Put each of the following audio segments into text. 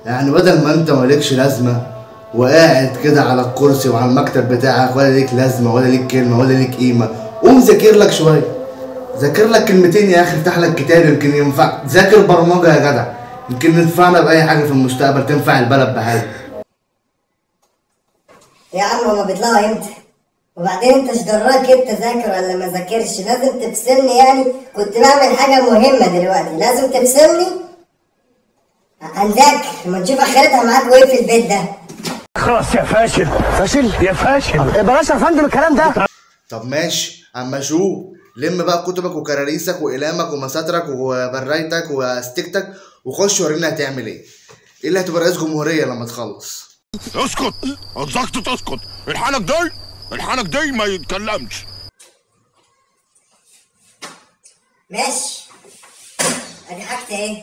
يعني بدل ما انت مالكش لازمه وقاعد كده على الكرسي وعلى المكتب بتاعك ولا ليك لازمه ولا ليك كلمه ولا ليك قيمه، قوم ذاكر لك شويه. ذاكر لك كلمتين يا اخي، افتح لك كتاب يمكن ينفع. ذاكر برمجه يا جدع، يمكن تنفعنا باي حاجه في المستقبل، تنفع البلد بحاجه. يا عم هما بيطلعوا امتى؟ وبعدين انت ايش دراك انت ذاكر ولا ما ذاكرش؟ لازم تفصلني يعني؟ كنت بعمل حاجه مهمه دلوقتي لازم تفصلني؟ هنذاكر لما نشوف اخرتها معاك وايه في البيت ده. خلاص يا فاشل. فاشل يا فاشل. بلاش يا فندم الكلام ده. طب ماشي، اما شو لم بقى كتبك وكراريسك واقلامك ومساترك وبرايتك واستيكتك وخش ورينا هتعمل ايه. ايه اللي هتبقى رئيس جمهوريه لما تخلص؟ اسكت، عاوزك تسكت. الحنك دي ما يتكلمش. ماشي، ادي حاجتي اهي،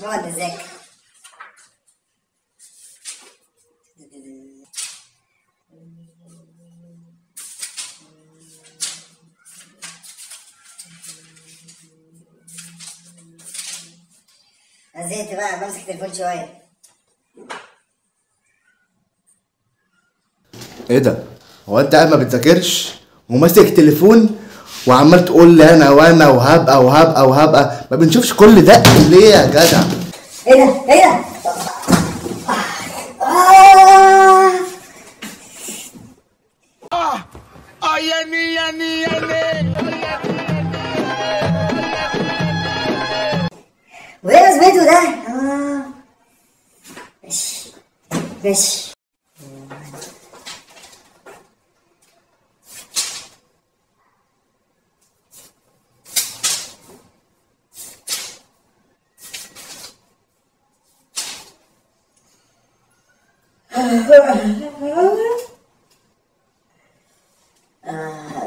نقعد نذاكر. زهقت بقى، بمسك التليفون شويه. ايه ده؟ هو انت قاعد ما بتذاكرش وماسك تليفون وعمال تقول لي انا وانا وهبقى ما بنشوفش كل ده ليه يا جدع؟ ايه ده؟ ايه ده؟ يعني وايه لازمته ده؟ ماشي.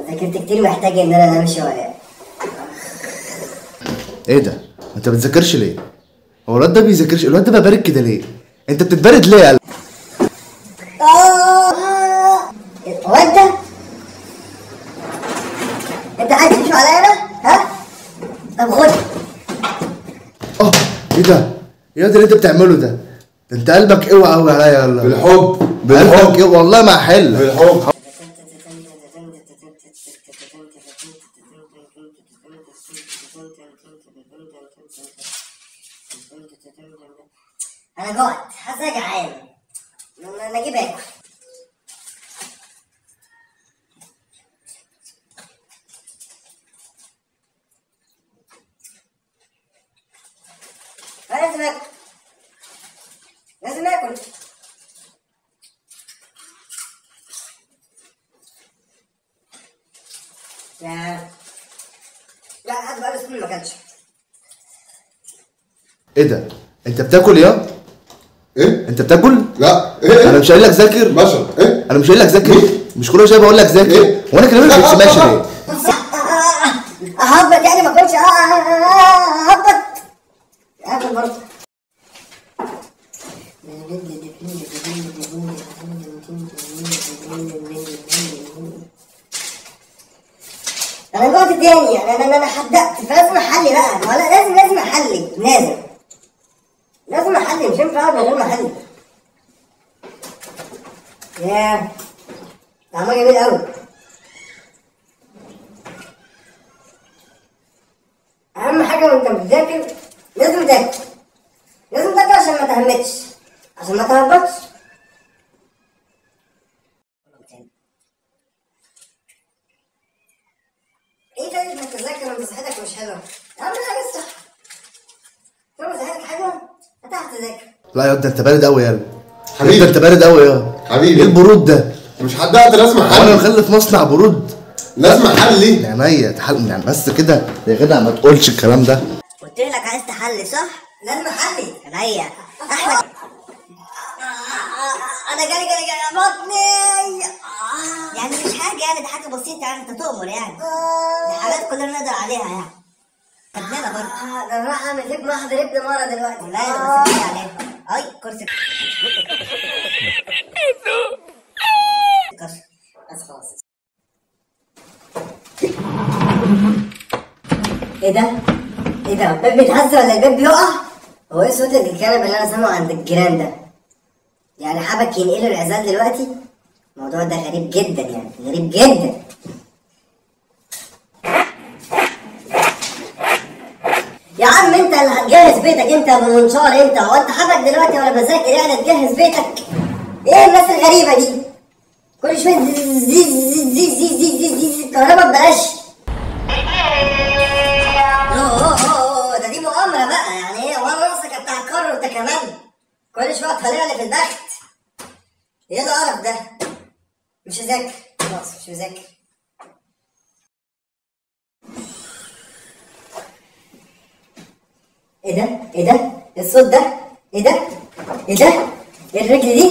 ذاكرت كتير، محتاج ان انا انام شويه. ايه ده؟ انت بتذاكرش ليه؟ هو الواد ده بيذاكرش؟ الواد ده ببارك كده ليه؟ انت بتتبرد ليه يا قلب؟ هو انت عايز تمشي عليا انا؟ ها؟ طب خد. ايه ده؟ ايه اللي انت بتعمله ده؟ انت قلبك اوعى قوي عليا والله. بالحب إيه؟ والله ما هحل بالحب. انا جوعت، حاسس اني جعان. انا اجيب اكل. لازم اكل. لا حد بقاله سنين ما كانش. ايه ده؟ انت بتاكل يا؟ ايه؟ انت بتاكل؟ لا ايه؟ انا مش قايل لك ذاكر؟ بشر ايه؟ انا مش قايل لك ذاكر؟ مش كل شويه بقول لك ذاكر؟ إيه؟ وانا كلامي مش ماشي ليه؟ اهبط يعني ما اكلش. اهبط اكل برضه. انا جوعت تاني يعني. انا حدقت فلازم احلي بقى. ما انا لازم احلي. لازم احلي، مش ينفع اقعد من غير ما احلي. ياه طعمها جميل قوي. اهم حاجه وانت بتذاكر لازم تاكل. عشان ما تهمتش، عشان ما تهبطش. ايه فايدة انك تذاكر وانت صحتك مش حلوه؟ اهم حاجه الصحه. طالما صحتك حلوه هتعرف تذاكر. لا يا ده انت بارد قوي يا حبيبي. انت بارد قوي يا حبيبي. ايه البرود ده؟ مش حدقت، لازم احل. انا مخلف مصنع برود. لازم احل ليه؟ عينيا تحل يعني بس كده يا جدع، ما تقولش الكلام ده. قلت لك عايز تحلي صح؟ لازم احلي. عينيا احلى. انا جالي بطني. يعني مش حاجه، يعني دي حاجه بسيطه، يعني انت تؤمر يعني. دي حاجات كلنا نقدر عليها يعني. خدنانا برضه. انا رايح اعمل فيك محضر ابن مره دلوقتي. لا انا بس عليها. اي كرسي بس خلاص. ايه ده؟ الباب بيتهز ولا الباب بيقع؟ هو ايه صوت الكنبه اللي انا سامعه عند الجيران ده؟ يعني حبك ينقلوا العزال دلوقتي؟ الموضوع ده غريب جدا، يعني غريب جدا. يا عم انت اللي هتجهز بيتك انت يا ابو منشار انت، هو انت حبك دلوقتي وانا بذاكر يعني تجهز بيتك؟ ايه الناس الغريبه دي؟ كل شويه زي الكهرباء ببلاش. ده دي مؤامره بقى، يعني ايه وانا ناقصك بتاع القرر انت كمان؟ كل شويه طالع لي في البخت. ايه القرف ده؟ مش هذاكر خلاص، مش هذاكر. ايه ده؟ ايه ده؟ الصوت ده؟ ايه ده؟ ايه ده؟ ايه الرجل دي؟